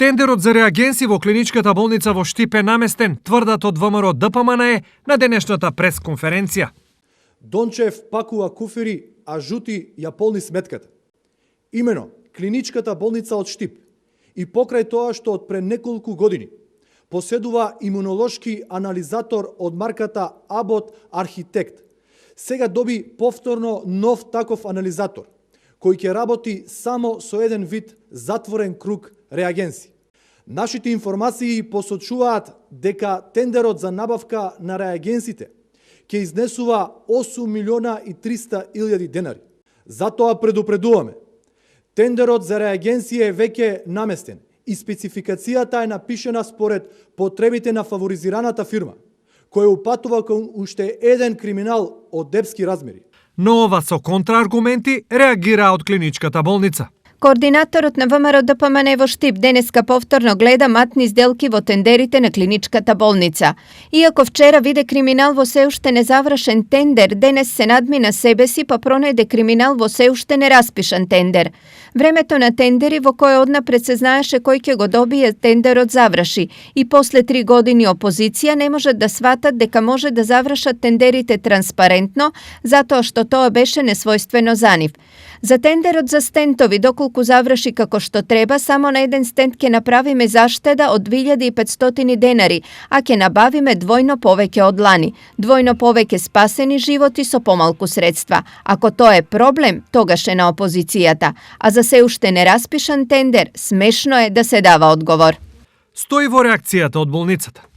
Тендерот за реагенси во клиничката болница во Штип е наместен, тврдат од ВМРО ДПМНЕ на денешната пресконференција. Дончев пакува куфери, а Жути ја полни сметката. Имено, клиничката болница од Штип и покрај тоа што од пред неколку години поседува имунолошки анализатор од марката Абот Архитект, сега доби повторно нов таков анализатор, кој ќе работи само со еден вид затворен круг реагенси. Нашите информации посочуваат дека тендерот за набавка на реагенсите ќе изнесува 8 милиона и 300 илјади денари. Затоа предупредуваме. Тендерот за реагенси е веќе наместен и спецификацијата е напишена според потребите на фаворизираната фирма, која упатува кон уште еден криминал од депски размери. Но ова со контрааргументи реагира од клиничката болница. Координаторот на ВМРО ДПМНЕ во Штип денеска повторно гледа матни сделки во тендерите на клиничката болница. Иако вчера виде криминал во се уште незавршен тендер, денес се надмина себе си па пронајде криминал во се уште нераспишан тендер. Времето на тендери во кој однапред се знаеше кој ќе го добие тендерот заврши и после 3 години опозиција не можат да сватат дека може да завршат тендерите транспарентно, затоа што тоа беше несвојствено за нив. За тендерот за стентови, доколку заврши како што треба, само на еден стент ќе направиме заштеда од 2500 денари, а ќе набавиме двојно повеќе од лани. Двојно повеќе спасени животи со помалку средства. Ако тоа е проблем, тогаш е на опозицијата. А за се уште нераспишан тендер, смешно е да се дава одговор. Стои во реакцијата од болницата.